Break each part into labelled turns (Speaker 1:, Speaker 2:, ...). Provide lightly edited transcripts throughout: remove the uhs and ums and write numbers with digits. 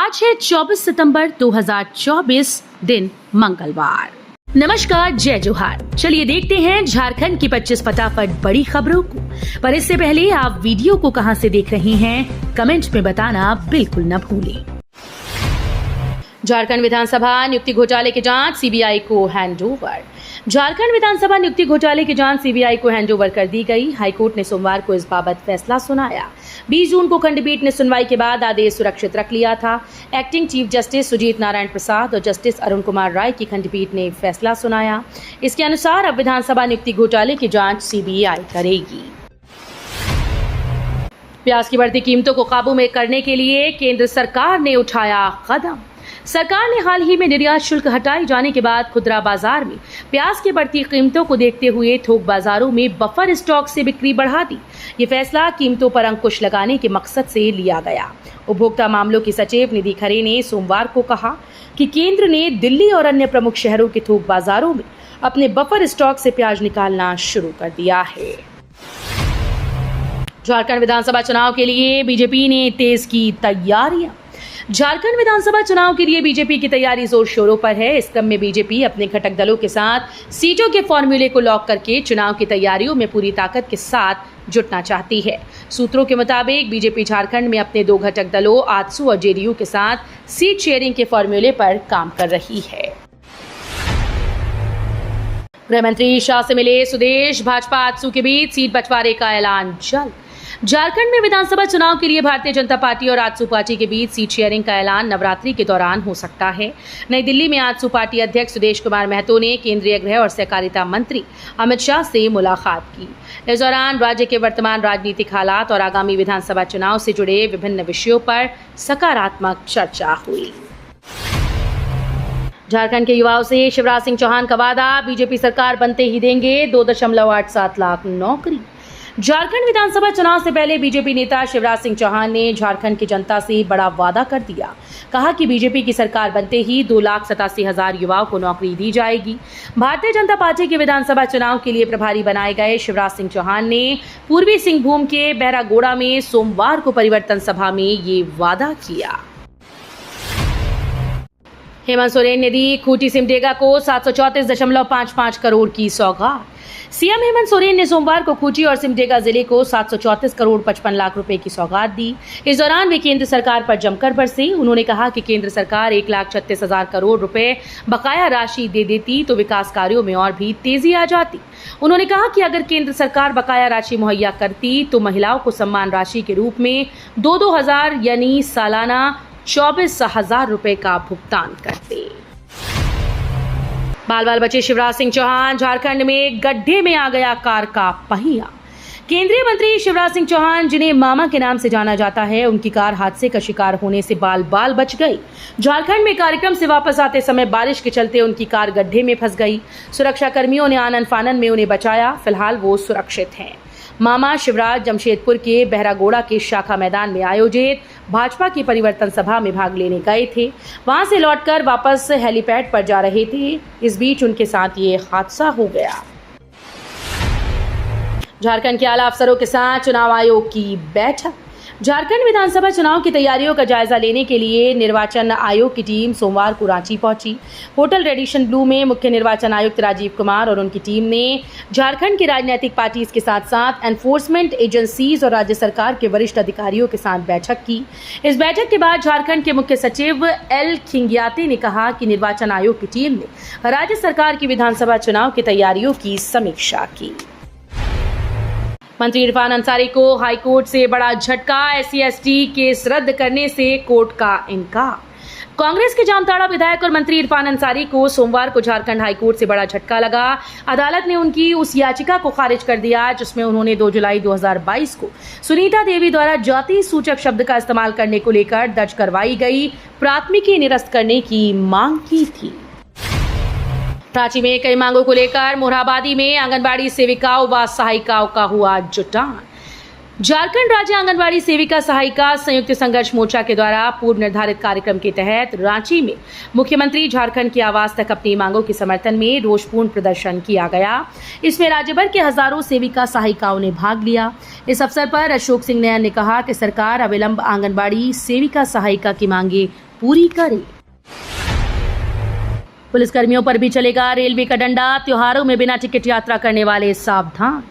Speaker 1: आज है 24 सितंबर 2024 दिन मंगलवार। नमस्कार, जय जोहार। चलिए देखते हैं झारखंड की 25 फटाफट बड़ी खबरों को। पर इससे पहले आप वीडियो को कहां से देख रहे हैं कमेंट में बताना बिल्कुल न भूलें। झारखंड विधानसभा नियुक्ति घोटाले की जांच सीबीआई को हैंडओवर। झारखंड विधानसभा नियुक्ति घोटाले की जांच सीबीआई को हैंडओवर कर दी गई। हाईकोर्ट ने सोमवार को इस बाबत फैसला सुनाया। 20 जून को खंडपीठ ने सुनवाई के बाद आदेश सुरक्षित रख लिया था। Acting chief justice Sujit Narayan Prasad और जस्टिस अरुण कुमार राय की खंडपीठ ने फैसला सुनाया। इसके अनुसार अब विधानसभा नियुक्ति घोटाले की जांच सीबीआई करेगी। प्याज की बढ़ती कीमतों को काबू में करने के लिए केंद्र सरकार ने उठाया कदम। सरकार ने हाल ही में निर्यात शुल्क हटाए जाने के बाद खुदरा बाजार में प्याज की बढ़ती कीमतों को देखते हुए थोक बाजारों में बफर स्टॉक से बिक्री बढ़ा दी। ये फैसला कीमतों पर अंकुश लगाने के मकसद से लिया गया। उपभोक्ता मामलों की सचिव निधि खरे ने सोमवार को कहा कि केंद्र ने दिल्ली और अन्य प्रमुख शहरों के थोक बाजारों में अपने बफर स्टॉक से प्याज निकालना शुरू कर दिया है। झारखंड विधानसभा चुनाव के लिए बीजेपी ने तेज की तैयारियां। झारखंड विधानसभा चुनाव के लिए बीजेपी की तैयारी जोर शोरों पर है। इस क्रम में बीजेपी अपने घटक दलों के साथ सीटों के फॉर्मूले को लॉक करके चुनाव की तैयारियों में पूरी ताकत के साथ जुटना चाहती है। सूत्रों के मुताबिक बीजेपी झारखंड में अपने दो घटक दलों आजसू और जेडीयू के साथ सीट शेयरिंग के फॉर्मूले पर काम कर रही है। गृह मंत्री शाह से मिले सुदेश। भाजपा आजसू के बीच सीट बंटवारे का ऐलान जल्द। झारखंड में विधानसभा चुनाव के लिए भारतीय जनता पार्टी और आजसू पार्टी के बीच सीट शेयरिंग का ऐलान नवरात्रि के दौरान हो सकता है। नई दिल्ली में आजसू पार्टी अध्यक्ष सुदेश कुमार महतो ने केंद्रीय गृह और सहकारिता मंत्री अमित शाह से मुलाकात की। इस दौरान राज्य के वर्तमान राजनीतिक हालात और आगामी विधानसभा चुनाव से जुड़े विभिन्न विषयों पर सकारात्मक चर्चा हुई। झारखंड के युवाओं से शिवराज सिंह चौहान का वादा, बीजेपी सरकार बनते ही देंगे 2.87 लाख नौकरी। झारखंड विधानसभा चुनाव से पहले बीजेपी नेता शिवराज सिंह चौहान ने झारखंड की जनता से बड़ा वादा कर दिया। कहा कि बीजेपी की सरकार बनते ही 2,87,000 युवाओं को नौकरी दी जाएगी। भारतीय जनता पार्टी के विधानसभा चुनाव के लिए प्रभारी बनाए गए शिवराज सिंह चौहान ने पूर्वी सिंहभूम के बहरागोड़ा में सोमवार को परिवर्तन सभा में ये वादा किया। हेमंत सोरेन ने दी खूंटी सिमडेगा को 734.55 करोड़ की सौगात। सीएम हेमंत सोरेन ने सोमवार को खूंटी और सिमडेगा जिले को 734 करोड़ 55 लाख रुपए की सौगात दी। इस दौरान वे केंद्र सरकार पर जमकर बरसे। उन्होंने कहा कि केंद्र सरकार 1,36,000 करोड़ रुपए बकाया राशि दे देती तो विकास कार्यों में और भी तेजी आ जाती। उन्होंने कहा कि अगर केंद्र सरकार बकाया राशि मुहैया करती तो महिलाओं को सम्मान राशि के रूप में 2-2 हजार यानी सालाना 24,000 रुपए का भुगतान करते। बाल बाल बचे शिवराज सिंह चौहान। झारखंड में गड्ढे में आ गया कार का पहिया। केंद्रीय मंत्री शिवराज सिंह चौहान, जिन्हें मामा के नाम से जाना जाता है, उनकी कार हादसे का शिकार होने से बाल बाल बच गई। झारखंड में कार्यक्रम से वापस आते समय बारिश के चलते उनकी कार गड्ढे में फंस गई। सुरक्षा कर्मियों ने आनन फानन में उन्हें बचाया। फिलहाल वो सुरक्षित हैं। मामा शिवराज जमशेदपुर के बहरागोड़ा के शाखा मैदान में आयोजित भाजपा की परिवर्तन सभा में भाग लेने गए थे। वहां से लौटकर वापस हेलीपैड पर जा रहे थे। इस बीच उनके साथ ये हादसा हो गया। झारखंड के आला अफसरों के साथ चुनाव आयोग की बैठक। झारखंड विधानसभा चुनाव की तैयारियों का जायजा लेने के लिए निर्वाचन आयोग की टीम सोमवार को रांची पहुंची। होटल रेडिशन ब्लू में मुख्य निर्वाचन आयुक्त राजीव कुमार और उनकी टीम ने झारखंड की राजनीतिक पार्टीज के साथ साथ एनफोर्समेंट एजेंसीज और राज्य सरकार के वरिष्ठ अधिकारियों के साथ बैठक की। इस बैठक के बाद झारखंड के मुख्य सचिव एल खिंगियाते ने कहा कि निर्वाचन आयोग की टीम ने राज्य सरकार की विधानसभा चुनाव की तैयारियों की समीक्षा की। मंत्री इरफान अंसारी को हाईकोर्ट से बड़ा झटका। SC/ST केस रद्द करने से कोर्ट का इनकार। कांग्रेस के जामताड़ा विधायक और मंत्री इरफान अंसारी को सोमवार को झारखंड हाईकोर्ट से बड़ा झटका लगा। अदालत ने उनकी उस याचिका को खारिज कर दिया जिसमें उन्होंने 2 जुलाई 2022 को सुनीता देवी द्वारा जाति सूचक शब्द का इस्तेमाल करने को लेकर दर्ज करवाई गई प्राथमिकी निरस्त करने की मांग की थी। रांची में कई मांगों को लेकर मोरहाबादी में आंगनबाड़ी सेविकाओं व सहायिकाओं का हुआ जुटान। झारखंड राज्य आंगनबाड़ी सेविका सहायिका संयुक्त संघर्ष मोर्चा के द्वारा पूर्व निर्धारित कार्यक्रम के तहत रांची में मुख्यमंत्री झारखंड के आवास तक अपनी मांगों के समर्थन में रोषपूर्ण प्रदर्शन किया गया। इसमें राज्य भर के हजारों सेविका सहायिकाओं ने भाग लिया। इस अवसर पर अशोक सिंह नयन ने कहा कि सरकार अविलंब आंगनबाड़ी सेविका सहायिका की मांगे पूरी करे। पुलिसकर्मियों पर भी चलेगा रेलवे का डंडा, त्योहारों में बिना टिकट यात्रा करने वाले सावधान।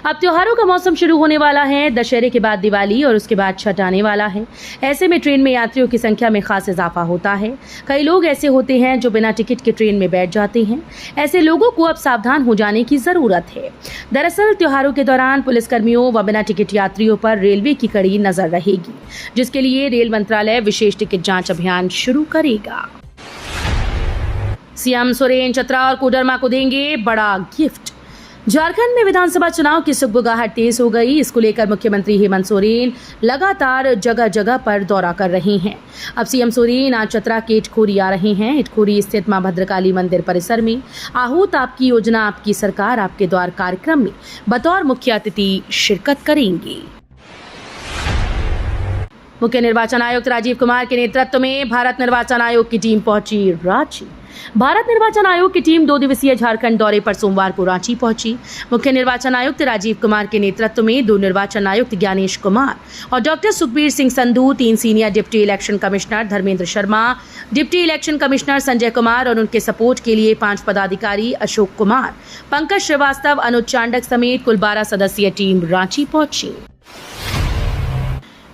Speaker 1: अब त्योहारों का मौसम शुरू होने वाला है। दशहरे के बाद दिवाली और उसके बाद छठ आने वाला है। ऐसे में ट्रेन में यात्रियों की संख्या में खास इजाफा होता है। कई लोग ऐसे होते हैं जो बिना टिकट के ट्रेन में बैठ जाते हैं। ऐसे लोगों को अब सावधान हो जाने की जरूरत है। दरअसल त्योहारों के दौरान पुलिसकर्मियों व बिना टिकट यात्रियों पर रेलवे की कड़ी नजर रहेगी, जिसके लिए रेल मंत्रालय विशेष टिकट जाँच अभियान शुरू करेगा। सीएम सोरेन चतरा और कोडरमा को देंगे बड़ा गिफ्ट। झारखंड में विधानसभा चुनाव की सुगबुगाहट तेज हो गई। इसको लेकर मुख्यमंत्री हेमंत सोरेन लगातार जगह जगह पर दौरा कर रहे हैं। अब सीएम सोरेन आज चतरा के इटखोरी आ रहे हैं। इटखोरी स्थित मां भद्रकाली मंदिर परिसर में आहूत आपकी योजना आपकी सरकार आपके द्वार कार्यक्रम में बतौर मुख्य अतिथि शिरकत करेंगे। मुख्य निर्वाचन आयुक्त राजीव कुमार के नेतृत्व में भारत निर्वाचन आयोग की टीम पहुंची रांची। भारत निर्वाचन आयोग की टीम 2 दिवसीय झारखंड दौरे पर सोमवार को रांची पहुंची। मुख्य निर्वाचन आयुक्त राजीव कुमार के नेतृत्व में 2 निर्वाचन आयुक्त ज्ञानेश कुमार और doctor Sukhbir Singh Sandhu, 3 senior deputy election commissioner Dharmendra Sharma, deputy election commissioner Sanjay Kumar और उनके सपोर्ट के लिए 5 पदाधिकारी अशोक कुमार, पंकज श्रीवास्तव, अनुज चांडक समेत कुल 12 सदस्यीय टीम रांची पहुंची।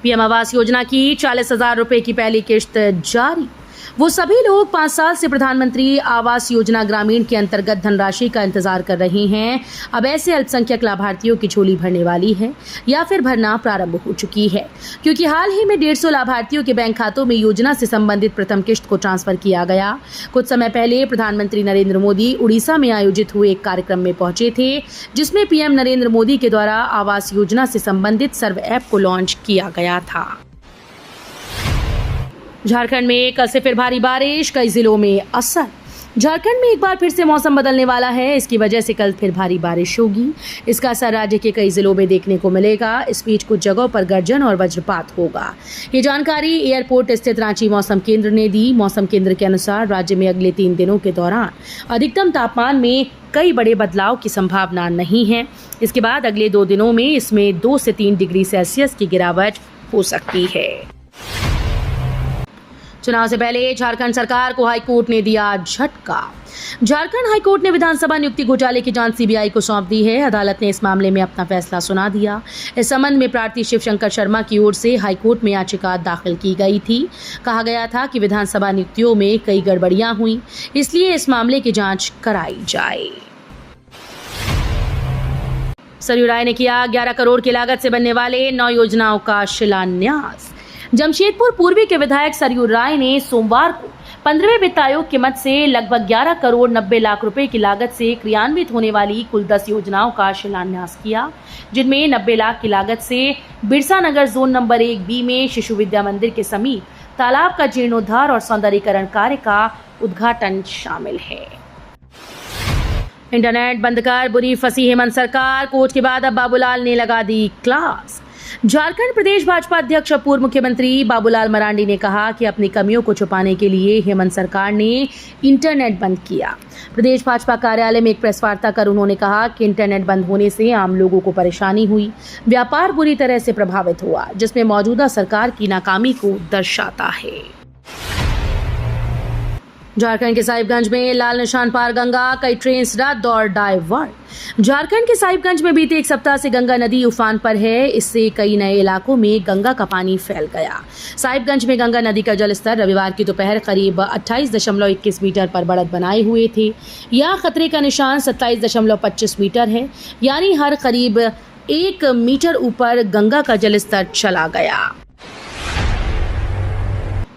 Speaker 1: पीएम आवास योजना की 40,000 रुपए की पहली किश्त जारी। वो सभी लोग 5 साल से प्रधानमंत्री आवास योजना ग्रामीण के अंतर्गत धनराशि का इंतजार कर रहे हैं। अब ऐसे अल्पसंख्यक लाभार्थियों की झोली भरने वाली है या फिर भरना प्रारंभ हो चुकी है, क्योंकि हाल ही में 150 लाभार्थियों के बैंक खातों में योजना से संबंधित प्रथम किश्त को ट्रांसफर किया गया। कुछ समय पहले प्रधानमंत्री नरेंद्र मोदी उड़ीसा में आयोजित हुए एक कार्यक्रम में पहुंचे थे, जिसमें पीएम नरेंद्र मोदी के द्वारा आवास योजना से संबंधित सर्व ऐप को लॉन्च किया गया था। झारखंड में कल से फिर भारी बारिश, कई जिलों में असर। झारखंड में एक बार फिर से मौसम बदलने वाला है। इसकी वजह से कल फिर भारी बारिश होगी। इसका असर राज्य के कई जिलों में देखने को मिलेगा। इस बीच कुछ जगहों पर गर्जन और वज्रपात होगा। ये जानकारी एयरपोर्ट स्थित रांची मौसम केंद्र ने दी। मौसम केंद्र के अनुसार राज्य में अगले 3 दिनों के दौरान अधिकतम तापमान में कई बड़े बदलाव की संभावना नहीं है। इसके बाद अगले 2 दिनों में इसमें 2 से 3 डिग्री सेल्सियस की गिरावट हो सकती है। चुनाव से पहले झारखंड सरकार को हाईकोर्ट ने दिया झटका। झारखंड हाईकोर्ट ने विधानसभा नियुक्ति घोटाले की जांच सीबीआई को सौंप दी है। अदालत ने इस मामले में अपना फैसला सुना दिया। इस संबंध में प्रार्थी शिवशंकर शर्मा की ओर से हाईकोर्ट में याचिका दाखिल की गई थी। कहा गया था कि विधानसभा नियुक्तियों में कई गड़बड़ियां हुई, इसलिए इस मामले की जांच कराई जाए। सरयू राय ने किया 11 करोड़ की लागत से बनने वाले 9 योजनाओं का शिलान्यास। जमशेदपुर पूर्वी के विधायक सरयू राय ने सोमवार को 15वें वित्त आयोग के मद से लगभग 11 करोड़ 90 लाख रुपए की लागत से क्रियान्वित होने वाली कुल 10 योजनाओं का शिलान्यास किया, जिनमें 90 लाख की लागत से बिरसा नगर जोन नंबर 1B में शिशु विद्या मंदिर के समीप तालाब का जीर्णोद्धार और सौंदर्यीकरण कार्य का उद्घाटन शामिल है। इंटरनेट बंद कर बुरी फंसी हेमंत सरकार। कोर्ट के बाद अब बाबूलाल ने लगा दी क्लास। झारखंड प्रदेश भाजपा अध्यक्ष और पूर्व मुख्यमंत्री बाबूलाल मरांडी ने कहा कि अपनी कमियों को छुपाने के लिए हेमंत सरकार ने इंटरनेट बंद किया। प्रदेश भाजपा कार्यालय में एक प्रेस वार्ता कर उन्होंने कहा कि इंटरनेट बंद होने से आम लोगों को परेशानी हुई, व्यापार बुरी तरह से प्रभावित हुआ, जिसमें मौजूदा सरकार की नाकामी को दर्शाता है। झारखंड के साहिबगंज में लाल निशान पार गंगा, कई ट्रेन रद्द और डायवर्ट। झारखंड के साहिबगंज में बीते 1 सप्ताह से गंगा नदी उफान पर है। इससे कई नए इलाकों में गंगा का पानी फैल गया। साहिबगंज में गंगा नदी का जलस्तर रविवार की दोपहर करीब 28.21 मीटर पर बढ़त बनाए हुए थे। यह खतरे का निशान 27.25 मीटर है, यानी हर करीब 1 मीटर ऊपर गंगा का जलस्तर चला गया।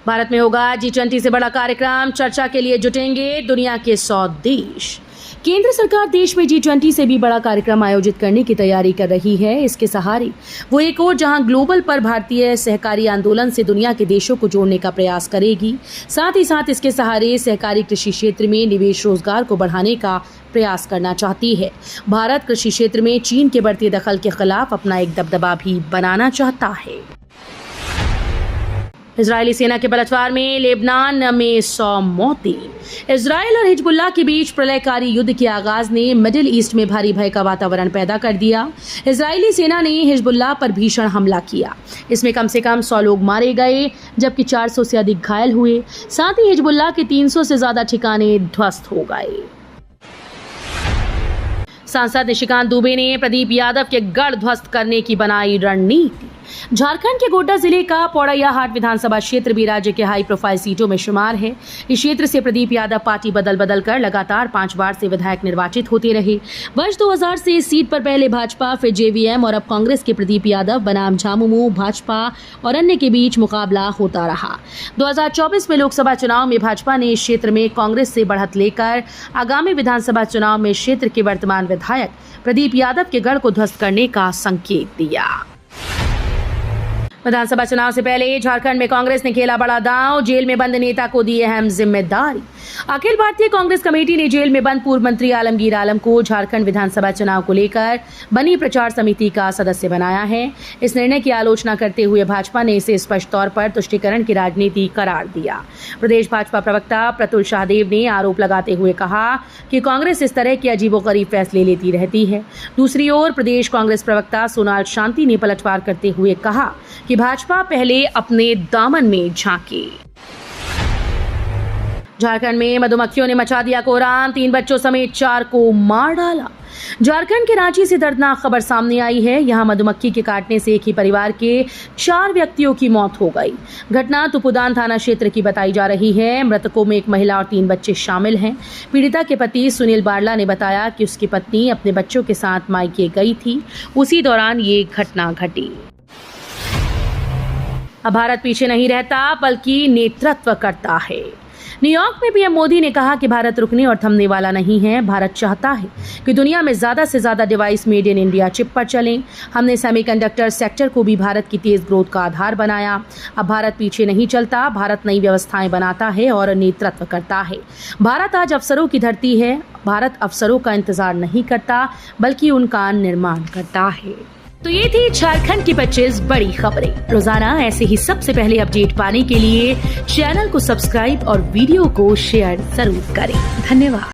Speaker 1: भारत में होगा G20 से बड़ा कार्यक्रम, चर्चा के लिए जुटेंगे दुनिया के 100 देश। केंद्र सरकार देश में G20 से भी बड़ा कार्यक्रम आयोजित करने की तैयारी कर रही है। इसके सहारे वो एक और जहां ग्लोबल पर भारतीय सहकारी आंदोलन से दुनिया के देशों को जोड़ने का प्रयास करेगी, साथ ही साथ इसके सहारे सहकारी कृषि क्षेत्र में निवेश रोजगार को बढ़ाने का प्रयास करना चाहती है। भारत कृषि क्षेत्र में चीन के बढ़ते दखल के खिलाफ अपना एक दबदबा भी बनाना चाहता है। इजरायली सेना के पलटवार में लेबनान में 100 मौतें। इजरायल और हिजबुल्लाह के बीच प्रलयकारी युद्ध के आगाज ने मिडिल ईस्ट में भारी भय का वातावरण पैदा कर दिया। इजरायली सेना ने हिजबुल्लाह पर भीषण हमला किया। इसमें कम से कम 100 लोग मारे गए, जबकि 400 से अधिक घायल हुए। साथ ही हिजबुल्लाह के 300 से ज्यादा ठिकाने ध्वस्त हो गए। सांसद निशिकांत दुबे ने प्रदीप यादव के गढ़ ध्वस्त करने की बनाई रणनीति। झारखंड के गोड्डा जिले का पौड़ैयाहाट विधानसभा क्षेत्र भी राज्य के हाई प्रोफाइल सीटों में शुमार है। इस क्षेत्र से प्रदीप यादव पार्टी बदल कर लगातार 5 बार से विधायक निर्वाचित होते रहे। वर्ष 2000 से इस सीट पर पहले भाजपा, फिर जेवीएम और अब कांग्रेस के प्रदीप यादव बनाम झामुमो, भाजपा और अन्य के बीच मुकाबला होता रहा। 2024 में लोकसभा चुनाव में भाजपा ने इस क्षेत्र में कांग्रेस से बढ़त लेकर आगामी विधानसभा चुनाव में क्षेत्र के वर्तमान विधायक प्रदीप यादव के गढ़ को ध्वस्त करने का संकेत दिया। विधानसभा चुनाव से पहले झारखंड में कांग्रेस ने खेला बड़ा दांव, जेल में बंद नेता को दी अहम जिम्मेदारी। अखिल भारतीय कांग्रेस कमेटी ने जेल में बंद पूर्व मंत्री आलमगीर आलम को झारखंड विधानसभा चुनाव को लेकर बनी प्रचार समिति का सदस्य बनाया है। इस निर्णय की आलोचना करते हुए भाजपा ने इसे स्पष्ट तौर पर तुष्टीकरण की राजनीति करार दिया। प्रदेश भाजपा प्रवक्ता प्रतुल शाहदेव ने आरोप लगाते हुए कहा कि कांग्रेस इस तरह के अजीबोगरीब फैसले लेती रहती है। दूसरी ओर प्रदेश कांग्रेस प्रवक्ता सोनाल शांति ने पलटवार करते हुए कहा कि भाजपा पहले अपने दामन में झांके। झारखंड में मधुमक्खियों ने मचा दिया कोहराम, 3 बच्चों समेत 4 को मार डाला। झारखंड के रांची से दर्दनाक खबर सामने आई है। यहां मधुमक्खी के काटने से एक ही परिवार के 4 व्यक्तियों की मौत हो गई। घटना तुपुदान थाना क्षेत्र की बताई जा रही है। मृतकों में एक महिला और 3 बच्चे शामिल हैं। पीड़िता के पति सुनील बारला ने बताया कि उसकी पत्नी अपने बच्चों के साथ मायके गई थी, उसी दौरान ये घटना घटी। अब भारत पीछे नहीं रहता बल्कि नेतृत्व करता है। न्यूयॉर्क में पीएम मोदी ने कहा कि भारत रुकने और थमने वाला नहीं है। भारत चाहता है कि दुनिया में ज्यादा से ज्यादा device made in India chip पर चलें। हमने सेमीकंडक्टर सेक्टर को भी भारत की तेज ग्रोथ का आधार बनाया। अब भारत पीछे नहीं चलता, भारत नई व्यवस्थाएं बनाता है और नेतृत्व करता है। भारत आज अवसरों की धरती है। भारत अवसरों का इंतजार नहीं करता बल्कि उनका निर्माण करता है। तो ये थी झारखंड की 25 बड़ी खबरें। रोजाना ऐसे ही सबसे पहले अपडेट पाने के लिए चैनल को सब्सक्राइब और वीडियो को शेयर जरूर करें। धन्यवाद।